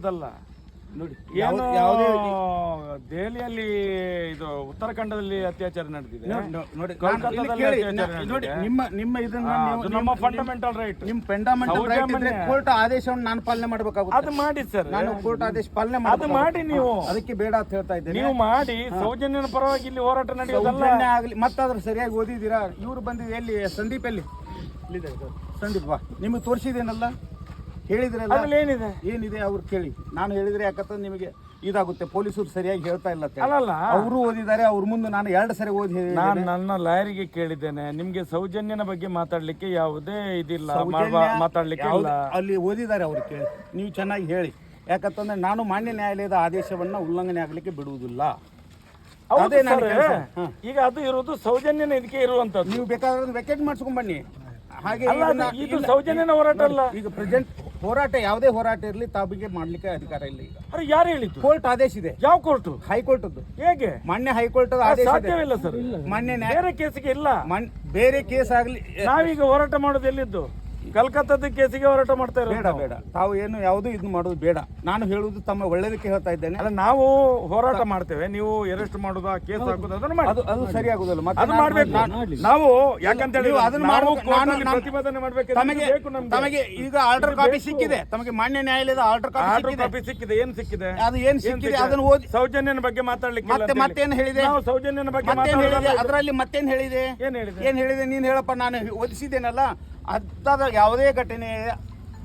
ಅದಲ್ಲ ನೋಡಿ, ಏನು ಯಾವುದೇ ದೆಹಲಿಯಲ್ಲಿ ಇದು ಉತ್ತರಾಖಂಡದಲ್ಲಿ ಅತ್ಯಾಚಾರ ನಡೆದಿದೆ, ನೋಡಿ ಕೋಲ್ಕತ್ತಾದಲ್ಲಿ ಅತ್ಯಾಚಾರ ನೋಡಿ, ನಡೆದಿದೆ. ನಿಮ್ಮ ಇದನ್ನ ಅದು ನಮ್ಮ ಫಂಡಮೆಂಟಲ್ ರೈಟ್. ನಿಮ್ಮ ಫಂಡಮೆಂಟಲ್ ರೈಟ್ ಇದ್ರೆ ಕೋರ್ಟ್ ಆದೇಶವನ್ನು ನಾನು ಪಾಲನೆ ಮಾಡಬೇಕಾಗುತ್ತೆ. ಅದು ಮಾಡಿ ಸರ್, ನಾನು ಕೋರ್ಟ್ ಆದೇಶ ಪಾಲನೆ ಅದು ಮಾಡಿ ನೀವು. ಅದಕ್ಕೆ ಬೇಡ ಅಂತ ಹೇಳ್ತಾ ಇದ್ದೇನೆ. ನೀವು ಮಾಡಿ ಸೌಜನ್ಯನ ಪರವಾಗಿ ಇಲ್ಲಿ ಹೋರಾಟ ನಡೆಯೋದಲ್ಲ. ಆಗಲಿ ಮತ್ತಾದ್ರೂ ಸರಿಯಾಗಿ ಓದಿದ್ದೀರಾ? ಇವ್ರು ಬಂದಿದ್ದು ಎಲ್ಲಿ? ಸಂದೀಪ್ ಎಲ್ಲಿ? ಸಂದೀಪ್ ಬಾ, ನಿಮಗೆ ತೋರಿಸಿದೇನಲ್ಲ, ಹೇಳಿದ್ರಲ್ಲ ಏನಿದೆ ಏನಿದೆ ಅವ್ರು ಕೇಳಿ. ನಾನು ಹೇಳಿದ್ರೆ ಯಾಕಂತಂದ್ರೆ ನಿಮಗೆ ಇದಾಗುತ್ತೆ, ಪೊಲೀಸರು ಸರಿಯಾಗಿ ಹೇಳ್ತಾ ಇಲ್ಲ ಅಂತ. ಅಲ್ಲಲ್ಲ, ಅವರು ಓದಿದ್ದಾರೆ, ಅವ್ರ ಮುಂದೆ ನಾನು 2 ಸರಿ ಓದಿ ನಾನು ನನ್ನ ಲಾಯರಿಗೆ ಕೇಳಿದ್ದೇನೆ, ನಿಮ್ಗೆ ಸೌಜನ್ಯನ ಬಗ್ಗೆ ಮಾತಾಡ್ಲಿಕ್ಕೆ ಯಾವುದೇ ಇದಿಲ್ಲ, ಮಾತಾಡ್ಲಿಕ್ಕೆ ಇಲ್ಲ. ಅಲ್ಲಿ ಓದಿದ್ದಾರೆ, ಅವ್ರು ಕೇಳಿ. ನೀವು ಚೆನ್ನಾಗಿ ಹೇಳಿ, ಯಾಕಂತಂದ್ರೆ ನಾನು ಮಾನ್ಯ ನ್ಯಾಯಾಲಯದ ಆದೇಶವನ್ನ ಉಲ್ಲಂಘನೆ ಆಗ್ಲಿಕ್ಕೆ ಬಿಡುವುದಿಲ್ಲ. ಅದೇ ನಾನು ಈಗ ಅದು ಇರುವುದು ಸೌಜನ್ಯನ ಇದಕ್ಕೆ ಇರುವಂತದ್ದು. ನೀವು ಬೇಕಾದ್ರೆ ವೆಕೆಟ್ ಮಾಡಿಸ್ಕೊಂಡ್ ಬನ್ನಿ. ಹಾಗೆ ಇದು ಸೌಜನ್ಯನ ಹೋರಾಟ ಅಲ್ಲ. ಈಗ ಪ್ರೆಸೆಂಟ್ ಹೋರಾಟ, ಯಾವುದೇ ಹೋರಾಟ ಇರಲಿ ತಾವಿಗೆ ಮಾಡ್ಲಿಕ್ಕೆ ಅಧಿಕಾರ ಇಲ್ಲ. ಈಗ ಅರೆ ಯಾರು ಹೇಳಿದ್ದು? ಕೋರ್ಟ್ ಆದೇಶ ಇದೆ. ಯಾವ ಕೋರ್ಟ್? ಹೈಕೋರ್ಟ್. ಹೇಗೆ? ಮಾನ್ಯ ಹೈಕೋರ್ಟ್ ಆದೇಶ ಸಾಧ್ಯವಿಲ್ಲ ಸರ್, ಮಾನ್ಯ ಬೇರೆ ಕೇಸಿಗೆ ಇಲ್ಲ. ಬೇರೆ ಕೇಸ್ ಆಗ್ಲಿ, ನಾವೀಗ ಹೋರಾಟ ಮಾಡೋದು ಎಲ್ಲಿದ್ದು? ಕಲ್ಕತ್ತಾದ ಕೇಸಿಗೆ ಹೋರಾಟ ಮಾಡ್ತಾ ಇರೋದು. ಬೇಡ ಬೇಡ, ತಾವು ಏನು ಯಾವುದು ಇದು ಮಾಡೋದು ಬೇಡ. ನಾನು ಹೇಳುವುದು ತಮ್ಮ ಒಳ್ಳೇದಕ್ಕೆ ಹೇಳ್ತಾ ಇದ್ದೇನೆ. ಅಲ್ಲ, ನಾವು ಹೋರಾಟ ಮಾಡ್ತೇವೆ, ನೀವು ಅರೆಸ್ಟ್ ಮಾಡೋದು, ಕೇಸ್ ಹಾಕೋದು ಅದನ್ನು ಮಾಡಿ. ಅದು ಸರಿಯಾಗುದಿಲ್ಲ. ಅದು ಮಾಡ್ಬೇಕು ನಾವು, ಯಾಕಂತ ಹೇಳಿ ಪ್ರತಿಭಟನೆ ಮಾಡ್ಬೇಕು. ತಮಗೆ ಈಗ ಆರ್ಡರ್ ಕಾಪಿ ಸಿಕ್ಕಿದೆ, ತಮಗೆ ಮಾನ್ಯ ನ್ಯಾಯಾಲಯದ ಆರ್ಡರ್ ಕಾಪಿ ಸಿಕ್ಕಿದೆ. ಏನ್ ಸಿಕ್ಕಿದೆ? ಅದು ಏನ್ ಸಿಕ್ಕಿದೆ ಅದನ್ನು ಓದಿ. ಸೌಜನ್ಯನ ಬಗ್ಗೆ ಮಾತಾಡ್ಲಿಕ್ಕೆ ಮತ್ತೇನು ಹೇಳಿದೆ? ನಾವು ಸೌಜನ್ಯನ ಬಗ್ಗೆ ಅದರಲ್ಲಿ ಮತ್ತೇನು ಹೇಳಿದೆ? ಏನ್ ಹೇಳಿದೆ? ನೀನ್ ಹೇಳಪ್ಪ. ನಾನು ಓದಿಸಿದ್ದೇನಲ್ಲ, ಅಂಥದ ಯಾವುದೇ ಘಟನೆ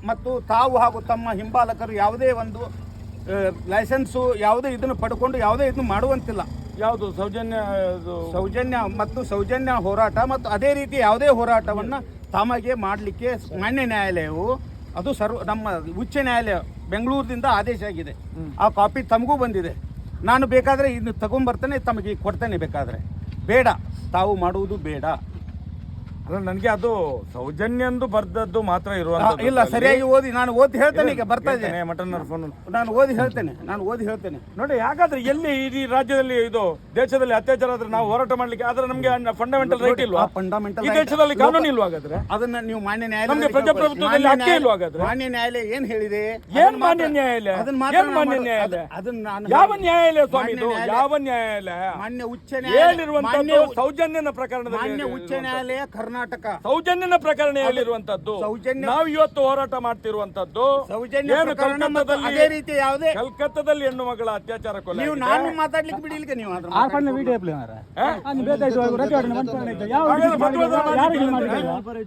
ಮತ್ತು ತಾವು ಹಾಗೂ ತಮ್ಮ ಹಿಂಬಾಲಕರು ಯಾವುದೇ ಒಂದು ಲೈಸೆನ್ಸು ಯಾವುದೇ ಇದನ್ನು ಪಡ್ಕೊಂಡು ಯಾವುದೇ ಇದನ್ನು ಮಾಡುವಂತಿಲ್ಲ. ಯಾವುದು ಸೌಜನ್ಯ ಹೋರಾಟ ಮತ್ತು ಅದೇ ರೀತಿ ಯಾವುದೇ ಹೋರಾಟವನ್ನು ತಮಗೆ ಮಾಡಲಿಕ್ಕೆ ಮಾನ್ಯ ನ್ಯಾಯಾಲಯವು, ಅದು ನಮ್ಮ ಉಚ್ಚ ನ್ಯಾಯಾಲಯ ಬೆಂಗಳೂರಿನಿಂದ ಆದೇಶ ಆಗಿದೆ. ಆ ಕಾಪಿ ತಮಗೂ ಬಂದಿದೆ. ನಾನು ಬೇಕಾದರೆ ಇನ್ನು ತಗೊಂಡ್ಬರ್ತೇನೆ, ತಮಗೆ ಕೊಡ್ತೇನೆ. ಬೇಕಾದರೆ ಬೇಡ, ತಾವು ಮಾಡುವುದು ಬೇಡ. ಅಲ್ಲ, ನನಗೆ ಅದು ಸೌಜನ್ಯಂದು ಬರ್ದದ್ದು ಮಾತ್ರ ಇರುವಂತ ಇಲ್ಲ. ಸರಿಯಾಗಿ ಓದಿ. ನಾನು ಓದಿ ಹೇಳ್ತೇನೆ. ಈಗ ಬರ್ತಾ ಇದ್ದೇನೆ ಮಟನ್ ಫೋನ್. ನಾನು ಓದಿ ಹೇಳ್ತೇನೆ. ನೋಡಿ, ಯಾಕಾದ್ರೆ ಎಲ್ಲಿ ಇಡೀ ರಾಜ್ಯದಲ್ಲಿ ಇದು ದೇಶದಲ್ಲಿ ಅತ್ಯಾಚಾರ ಆದ್ರೆ ನಾವು ಹೋರಾಟ ಮಾಡ್ಲಿಕ್ಕೆ, ಆದ್ರೆ ನಮ್ಗೆ ಫಂಡಮೆಂಟಲ್ ರೈಟ್ ಇಲ್ವಾ? ಫಂಡಮೆಂಟಲ್ ಈ ದೇಶದಲ್ಲಿ ಕಾನೂನು ಇಲ್ವಾ? ಹಾಗಾದ್ರೆ ಅದನ್ನ ನೀವು ಮಾನ್ಯ ನಮ್ಗೆ ಪ್ರಜಾಪ್ರಭುತ್ವದಲ್ಲಿ ಹಕ್ಕೇ ಇಲ್ವಾ? ಹಾಗಾದ್ರೆ ಮಾನ್ಯ ನ್ಯಾಯಾಲಯ ಏನ್ ಹೇಳಿದೆ? ಏನ್ ಮಾನ್ಯ ನ್ಯಾಯಾಲಯ? ಏನ್ ಮಾನ್ಯ ನ್ಯಾಯಾಲಯ? ಯಾವ ನ್ಯಾಯಾಲಯ ಸ್ವಾಮಿ ಇದು? ಯಾವ ನ್ಯಾಯಾಲಯ? ಮಾನ್ಯ ಉಚ್ಚ ನ್ಯಾಯಾಲಯ ಹೇಳಿರುವಂತದ್ದು ಸೌಜನ್ಯನ ಪ್ರಕರಣದಲ್ಲಿ. ಮಾನ್ಯ ಉಚ್ಚ ನ್ಯಾಯಾಲಯ ಕರ್ನಾಟಕ ಸೌಜನ್ಯನ ಪ್ರಕರಣ ಹೇಳಿರುವಂತದ್ದು. ನಾವು ಇವತ್ತು ಹೋರಾಟ ಮಾಡ್ತಿರುವಂತದ್ದು ಅದೇ ರೀತಿ ಯಾವುದೇ ಕಲ್ಕತ್ತಾದಲ್ಲಿ ಹೆಣ್ಣು ಮಗಳ ಅತ್ಯಾಚಾರ ಕೊಲೆ. ನೀವು ನಾನು ಮಾತಾಡ್ಲಿಕ್ಕೆ ಬಿಡಿಲಿಕ್ಕೆ ನೀವು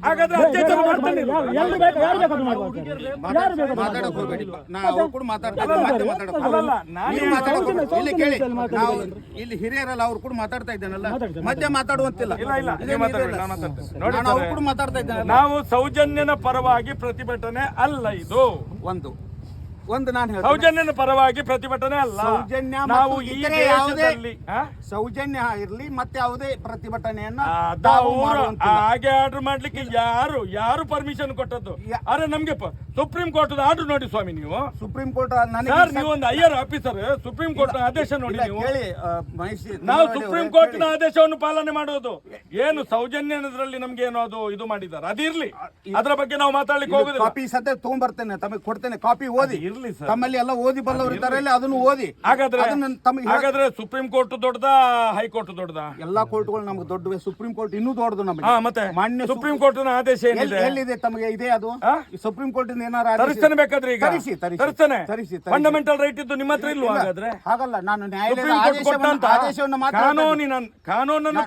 ಹಾಗಾದ್ರೆ ಅತ್ಯಾಚಾರ ಮಾಡ್ತಾನೆ. ಮಾತಾಡಕ್ ಹೋಗ್ಬೇಡಿ. ನಾವು ಕೂಡ ಇಲ್ಲಿ ಕೇಳಿ, ನಾವು ಇಲ್ಲಿ ಹಿರಿಯರಲ್ಲ, ಅವ್ರು ಕೂಡ ಮಾತಾಡ್ತಾ ಇದ್ದೇನಲ್ಲ, ಮಧ್ಯೆ ಮಾತಾಡುವಂತಿಲ್ಲ. ನಾವು ಕೂಡ ಮಾತಾಡ್ತಾ ಇದ್ದೇನೆ. ನಾವು ಸೌಜನ್ಯನ ಪರವಾಗಿ ಪ್ರತಿಭಟನೆ ಅಲ್ಲ ಇದು. ಒಂದು ನಾನು ಸೌಜನ್ಯನ ಪರವಾಗಿ ಪ್ರತಿಭಟನೆ ಅಲ್ಲ. ಸೌಜನ್ಯ ನಾವು ಈ ದೇಶದಲ್ಲಿ ಸೌಜನ್ಯ ಇರ್ಲಿ ಮತ್ತೆ ಯಾವುದೇ ಪ್ರತಿಭಟನೆಯನ್ನ ಹಾಗೆ ಆರ್ಡರ್ ಮಾಡ್ಲಿಕ್ಕೆ ಯಾರು ಪರ್ಮಿಷನ್ ಕೊಟ್ಟದ್ದು? ಅರೆ ನಮ್ಗೆ ಸುಪ್ರೀಂ ಕೋರ್ಟ್ ಆರ್ಡರ್ ನೋಡಿ ಸ್ವಾಮಿ. ನೀವು ಸುಪ್ರೀಂ ಕೋರ್ಟ್ ನೀವು ಒಂದು ಹೈಯರ್ ಆಫೀಸರ್, ಸುಪ್ರೀಂ ಕೋರ್ಟ್ ಆದೇಶ ನೋಡಿ. ನೀವು ಹೇಳಿ, ನಾವು ಸುಪ್ರೀಂ ಕೋರ್ಟ್ ನ ಆದೇಶವನ್ನು ಪಾಲನೆ ಮಾಡೋದು. ಏನು ಸೌಜನ್ಯದಲ್ಲಿ ನಮ್ಗೆ ಏನೋ ಅದು ಇದು ಮಾಡಿದ್ದಾರೆ, ಅದಿರ್ಲಿ. ಅದರ ಬಗ್ಗೆ ನಾವು ಮಾತಾಡ್ಲಿಕ್ಕೆ ಹೋಗುದು. ಕಾಪಿ ಸದ್ಯ ತಗೊಂಡ್ಬರ್ತೇನೆ, ತಮಗೆ ಕೊಡ್ತೇನೆ. ಕಾಪಿ ಓದಿ. ತಮ್ಮಲ್ಲಿ ಎಲ್ಲ ಓದಿ ಬಲ್ಲವರು ಇದ್ದಾರೆ, ಅದನ್ನು ಓದಿ. ಹಾಗಾದ್ರೆ ಸುಪ್ರೀಂ ಕೋರ್ಟ್ ದೊಡ್ಡದಾ, ಹೈಕೋರ್ಟ್ ದೊಡ್ಡದಾ? ಎಲ್ಲಾ ಕೋರ್ಟ್ಗಳು ನಮ್ಗೆ ದೊಡ್ಡವೆ. ಸುಪ್ರೀಂ ಕೋರ್ಟ್ ಇನ್ನೂ ದೊಡ್ಡದು ನಮಗೆ. ಮತ್ತೆ ಮಾನ್ಯ ಸುಪ್ರೀಂ ಕೋರ್ಟ್ ನ ಆದೇಶ ಏನಿದೆ? ಎಲ್ಲಿದೆ ತಮಗೆ? ಇದೆ ಅದು ಸುಪ್ರೀಂ ಕೋರ್ಟ್ ಏನಾರ ತರಿಸ್ತಾನೆ ಬೇಕಾದ್ರೆ ಈಗ ತರಿಸ್ತಾನೆ. ಫಂಡಮೆಂಟಲ್ ರೈಟ್ ಇದ್ದು ನಿಮ್ಮ ಹತ್ರ ಇಲ್ವಾ? ಹಾಗಾದ್ರೆ ಹಾಗಲ್ಲ, ನಾನು ನ್ಯಾಯಾಲಯದ ಆದೇಶವನ್ನು ಕಾನೂನನ್ನು